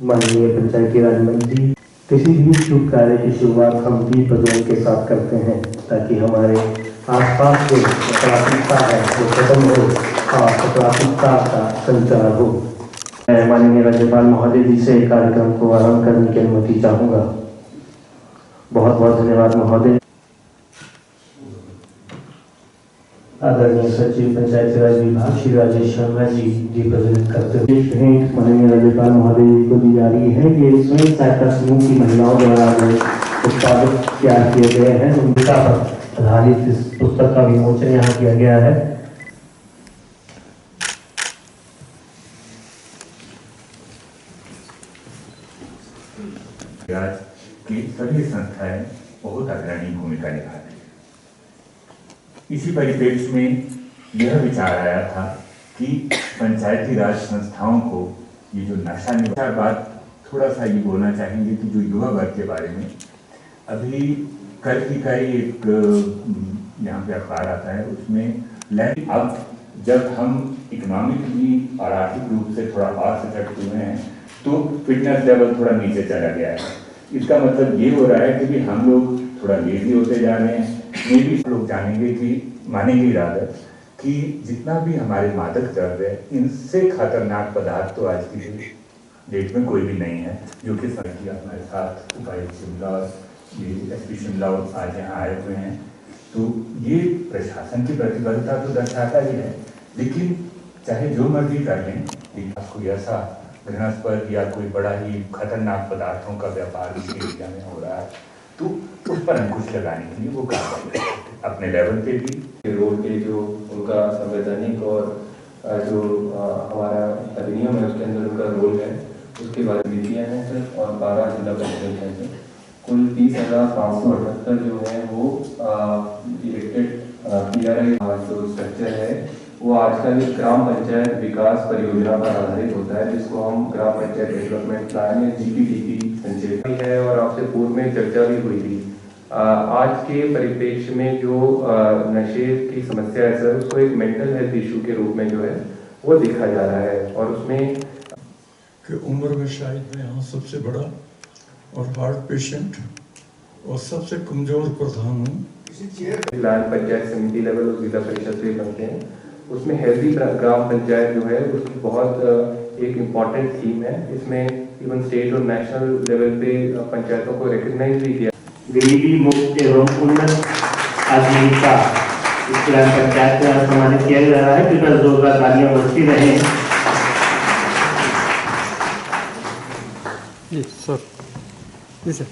माननीय पंचायती राज मंत्री, किसी भी शुभ कार्य की शुरुआत हम दीप प्रज्वलन के साथ करते हैं ताकि हमारे आसपास जो नकारात्मकता है वो खत्म हो और सकारात्मकता का संचार हो। मैं माननीय राज्यपाल महोदय जी से कार्यक्रम को आरंभ करने की अनुमति चाहूँगा। बहुत बहुत धन्यवाद महोदय। आदरणीय सचिव पंचायती राज विभाग श्री राजेश शर्मा जी दीप प्रज्वलित करते हुए भेंट माननीय राज्यपाल महोदय जी को दी जा रही है कि स्वयं सहायता समूह की महिलाओं द्वारा जो उत्पाद तैयार किए गए हैं उनका पर आधारित इस पुस्तक का विमोचन यहाँ किया गया है। आज की सभी संस्थाएं बहुत अग्रणी भूमिका निभाती हैं। इसी परिप्रेक्ष्य में यह विचार आया था कि पंचायती राज संस्थाओं को ये जो नशा निवारण बात थोड़ा सा ये बोलना चाहेंगे कि जो युवा वर्ग के बारे में अभी कल ही का एक यहाँ पे अखबार आता है उसमें अब जब हम इकोनॉमिकली और आर्थिक रूप से थोड़ा और सशक्त हुए हैं तो फिटनेस लेवल थोड़ा नीचे चला गया है। इसका मतलब ये हो रहा है कि हम लोग थोड़ा लेजी होते जा रहे हैं। ये भी लोग जानेंगे कि मानेंगे रादर कि जितना भी हमारे मादक द्रव्य है इनसे खतरनाक पदार्थ तो आज की डेट में कोई भी नहीं है। जो कि हमारे साथ उपायुक्त शिमला ये एसपी शिमला आज यहाँ आए हुए हैं तो ये प्रशासन की प्रतिबद्धता तो दर्शाता ही है, लेकिन चाहे जो मर्जी कर लें कोई ऐसा घृणास्पद या कोई बड़ा ही खतरनाक पदार्थों का व्यापार इस एरिया में हो रहा है तो उस पर अंकुश लगाने के लिए वो कार्रवाई अपने लेवल पे भी रोड के जो उनका संवैधानिक और जो हमारा अधिनियम है उसके अंदर उनका रोल है उसके बारे में नीतियाँ हैं सर और 12 जिला पंचायत हैं सर। कुल 30,578 जो है वो इलेक्टेड PRI जो स्ट्रक्चर है वो आजकल ग्राम पंचायत विकास परियोजना पर आधारित होता है जिसको हम ग्राम पंचायत डेवलपमेंट प्लान या GPDP संक्षेप है। और आपसे पूर्व में चर्चा भी हुई थी। आज के परिप्रेक्ष्य में जो नशे की समस्या है सर उसको एक मेंटल हेल्थ इशू के रूप में जो है वो देखा जा रहा है और उसमें कि उम्र में शायद मैं यहाँ सबसे बड़ा और हार्ट पेशेंट और सबसे कमजोर प्रधान हूँ। प्लान पंचायत समिति लेवल और जिला परिषद से बनते हैं उसमें हेल्दी ग्राम पंचायत जो है उसकी बहुत एक इम्पॉर्टेंट थीम है। इसमें इवन स्टेट और नेशनल लेवल पे पंचायतों को रिकग्नाइज भी किया। गरीबी मुक्त एवं उन्नत आजीविका इस ग्राम पंचायत द्वारा सम्मानित किया जा रहा है। कृपया जोरदार तालियां बजती रहें। जी सर, जी सर।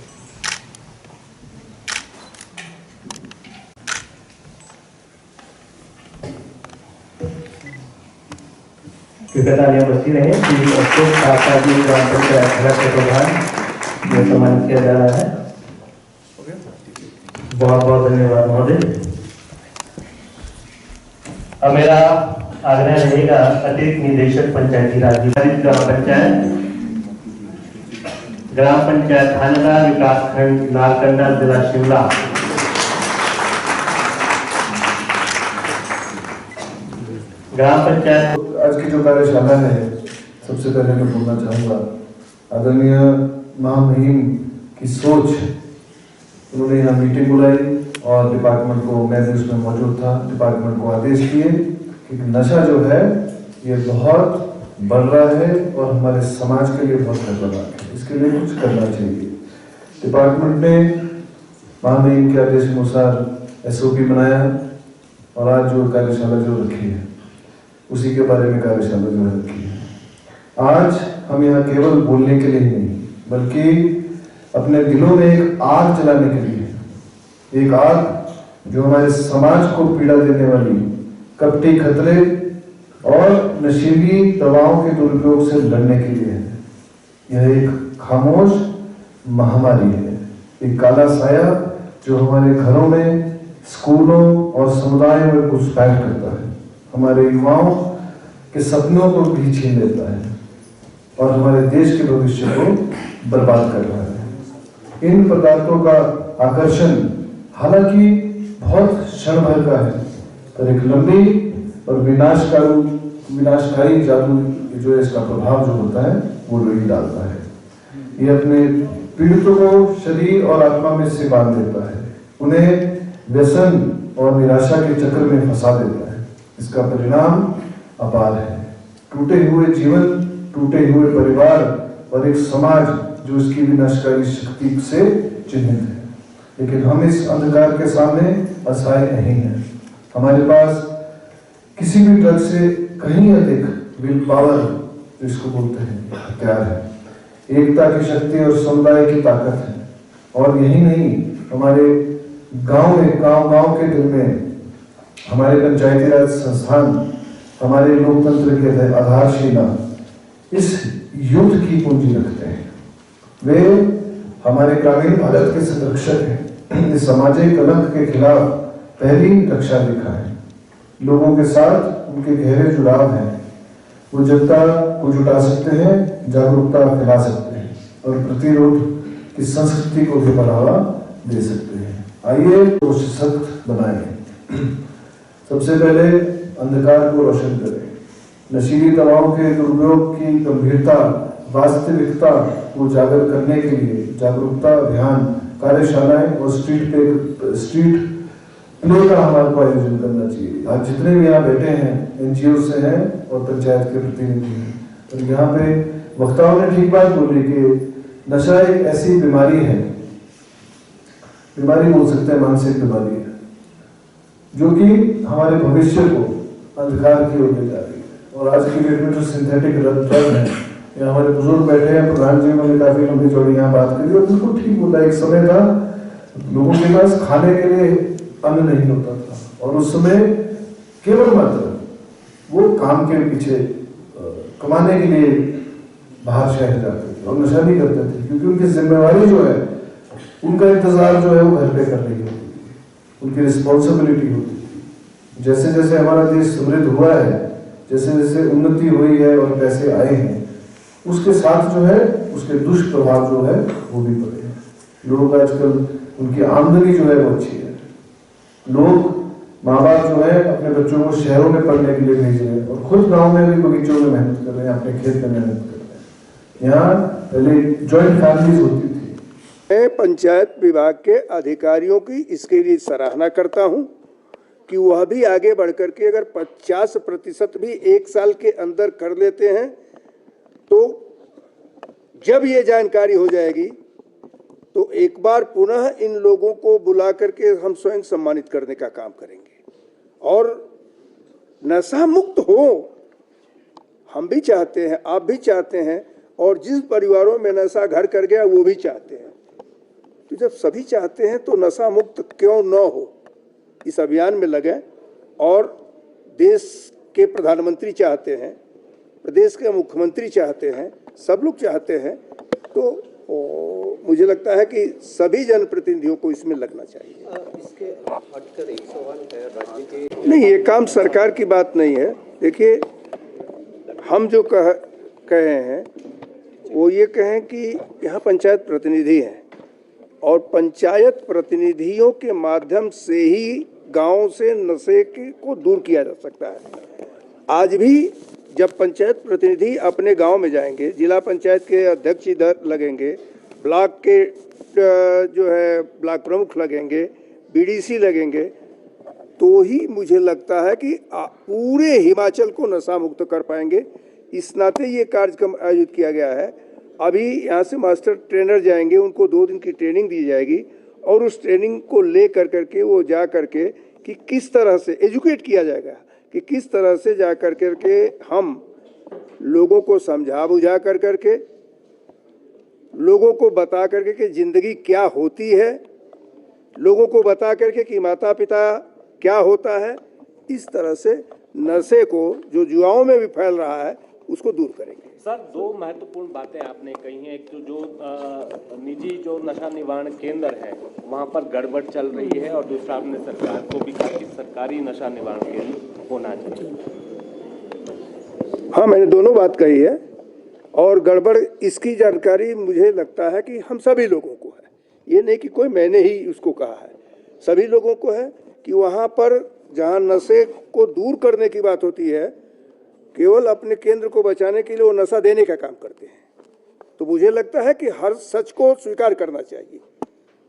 कृपया तालियां बजती रहें कि अशोक काका जी ग्राम पंचायत घर के प्रधान जो सम्मानित किया जा रहा है। बहुत बहुत धन्यवाद महोदय। अब मेरा आग्रह रहेगा अतिरिक्त निदेशक पंचायती राज ग्राम पंचायत थानेदा विकासखंड नालकंडा जिला शिमला ग्राम पंचायत आज की जो कार्यशाला है सबसे पहले मैं बोलना चाहूँगा आदरणीय महामहिम की सोच। उन्होंने यहाँ मीटिंग बुलाई और डिपार्टमेंट को, मैं भी उसमें मौजूद था, डिपार्टमेंट को आदेश दिए कि नशा जो है ये बहुत बढ़ रहा है और हमारे समाज के लिए बहुत खतरनाक है, इसके लिए कुछ करना चाहिए। डिपार्टमेंट ने महामहिम के आदेश अनुसार SOP बनाया और आज जो कार्यशाला जो रखी है उसी के बारे में कार्यशाला जो रखी है। आज हम यहाँ केवल बोलने के लिए ही नहीं बल्कि अपने दिलों में एक आग जलाने के लिए, एक आग जो हमारे समाज को पीड़ा देने वाली कपटी खतरे और नशीली दवाओं के दुरुपयोग से लड़ने के लिए है। यह एक खामोश महामारी है, एक काला साया जो हमारे घरों में, स्कूलों और समुदायों में घुसपैठ करता है, हमारे युवाओं के सपनों को भी छीन लेता है और हमारे देश के भविष्य को बर्बाद कर रहा है। इन पदार्थों का आकर्षण हालांकि बहुत क्षण भर का है पर एक लंबी और विनाशकारी जादू जो है इसका प्रभाव जो होता है वो लोही डालता है। ये अपने पीड़ितों को शरीर और आत्मा में से बांध देता है, उन्हें व्यसन और निराशा के चक्र में फंसा देता है। इसका परिणाम अपार है, टूटे हुए जीवन, टूटे हुए परिवार और एक समाज जो इसकी विनाशकारी शक्ति से चिन्हित है। लेकिन हम इस अंधकार के सामने असहाय नहीं हैं। हमारे पास किसी भी ड्रग से कहीं अधिक विल पावर, जिसको बोलते हैं, हथियार है, एकता की शक्ति और समुदाय की ताकत है। और यही नहीं, हमारे गांव में, गांव के दिल में हमारे पंचायती राज संस्थान, हमारे लोकतंत्र के आधारशिला इस युद्ध की पूंजी रखते हैं। वे हमारे ग्रामीण भारत के संरक्षक हैं। इस सामाजिक कलंक के खिलाफ पहली रक्षा रेखा है। लोगों के साथ उनके गहरे जुड़ाव हैं। वो जनता को जुटा सकते हैं, जागरूकता फैला सकते हैं और प्रतिरोध की संस्कृति को भी बढ़ावा दे सकते हैं। आइए तो सशक्त बनाएं। सबसे पहले अंधकार को रोशन करें। नशीली दवाओं के दुरुपयोग की गंभीरता, वास्तविकता को उजागर करने के लिए जागरूकता अभियान, कार्यशालाएं और स्ट्रीट प्ले का हमारे को आयोजन करना चाहिए। आज जितने भी यहाँ बैठे हैं एनजीओ से हैं और पंचायत के प्रतिनिधि हैं, और यहाँ पे वक्ताओं ने ठीक बात बोली कि नशा एक ऐसी बीमारी है, बीमारी बोल सकते हैं, मानसिक बीमारी है, जो कि हमारे भविष्य को अंधकार की ओर ले जा रही है। और आज की डेट में जो सिंथेटिक ड्रग है, यहाँ हमारे बुजुर्ग बैठे हैं, प्रधान जी ने काफी लंबी चौड़ी यहाँ बात करी और बिल्कुल ठीक बोला। एक समय था लोगों के पास खाने के लिए अन्न नहीं होता था और उस समय केवल मात्र वो काम के पीछे कमाने के लिए बाहर शहर जाते थे और नशा नहीं करते थे, क्योंकि उनकी जिम्मेवारी जो है, उनका इंतजार जो है वो घर पे कर रही होती थी, उनकी रिस्पॉन्सिबिलिटी होती थी। जैसे जैसे हमारा देश समृद्ध हुआ है, जैसे जैसे उन्नति हुई है और पैसे आए हैं, उसके साथ जो है उसके दुष्प्रभाव जो है वो भी पड़े हैं। लोग आजकल उनकी आमदनी जो है वो अच्छी है। लोग, माँ बाप जो है अपने बच्चों को शहरों में पढ़ने के लिए भेज रहे हैं और खुद गांव में भी बगीचों में मेहनत कर रहे हैं, अपने खेत में मेहनत कर रहे हैं। यहाँ पहले जॉइंट फैमिलीज होती थी। मैं पंचायत विभाग के अधिकारियों की इसके लिए सराहना करता हूं कि वह भी आगे बढ़कर के अगर 50% भी एक साल के अंदर कर लेते हैं, तो जब ये जानकारी हो जाएगी तो एक बार पुनः इन लोगों को बुला करके हम स्वयं सम्मानित करने का काम करेंगे और नशा मुक्त हो। हम भी चाहते हैं, आप भी चाहते हैं, और जिस परिवारों में नशा घर कर गया वो भी चाहते हैं। तो जब सभी चाहते हैं तो नशा मुक्त क्यों न हो। इस अभियान में लगे और देश के प्रधानमंत्री चाहते हैं, प्रदेश के मुख्यमंत्री चाहते हैं, सब लोग चाहते हैं, तो मुझे लगता है कि सभी जनप्रतिनिधियों को इसमें लगना चाहिए। इसके हटकर एक सवाल है राज्य के। नहीं, ये काम सरकार की बात नहीं है। देखिए, हम जो कहे हैं वो ये कहें कि यहाँ पंचायत प्रतिनिधि हैं और पंचायत प्रतिनिधियों के माध्यम से ही गांव से नशे को दूर किया जा सकता है। आज भी जब पंचायत प्रतिनिधि अपने गांव में जाएंगे, जिला पंचायत के अध्यक्ष इधर लगेंगे, ब्लॉक के जो है ब्लॉक प्रमुख लगेंगे, बीडीसी लगेंगे, तो ही मुझे लगता है कि पूरे हिमाचल को नशा मुक्त कर पाएंगे। इस नाते ये कार्यक्रम आयोजित किया गया है। अभी यहाँ से मास्टर ट्रेनर जाएंगे, उनको 2 दिन की ट्रेनिंग दी जाएगी और उस ट्रेनिंग को ले करके वो जा करके कि किस तरह से एजुकेट किया जाएगा, कि किस तरह से जा करके हम लोगों को समझा बुझा करके, लोगों को बता करके कि जिंदगी क्या होती है, लोगों को बता करके कि माता पिता क्या होता है। इस तरह से नशे को जो युवाओं में भी फैल रहा है उसको दूर करेंगे। सर, 2 महत्वपूर्ण बातें आपने कही हैं। एक तो जो निजी जो नशा निवारण केंद्र है वहाँ पर गड़बड़ चल रही है, और दूसरा आपने सरकार को भी कहा कि सरकारी नशा निवारण केंद्र होना चाहिए। हाँ, मैंने दोनों बात कही है और गड़बड़ इसकी जानकारी मुझे लगता है कि हम सभी लोगों को है। ये नहीं कि कोई मैंने ही उसको कहा है, सभी लोगों को है कि वहाँ पर जहाँ नशे को दूर करने की बात होती है, केवल अपने केंद्र को बचाने के लिए वो नशा देने का काम करते हैं। तो मुझे लगता है कि हर सच को स्वीकार करना चाहिए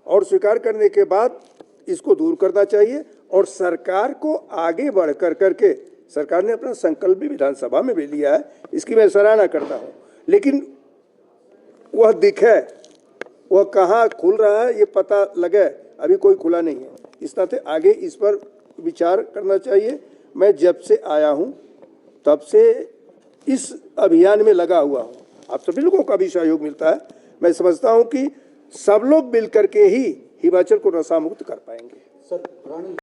और स्वीकार करने के बाद इसको दूर करना चाहिए। और सरकार को आगे बढ़ करके सरकार ने अपना संकल्प भी विधानसभा में भी लिया है, इसकी मैं सराहना करता हूँ, लेकिन वह दिखे, वह कहाँ खुल रहा है ये पता लगे, अभी कोई खुला नहीं है। इस नाते आगे इस पर विचार करना चाहिए। मैं जब से आया हूँ तब से इस अभियान में लगा हुआ हूँ, आप सभी लोगों का भी सहयोग मिलता है। मैं समझता हूँ कि सब लोग मिल करके ही हिमाचल को नशा मुक्त कर पाएंगे।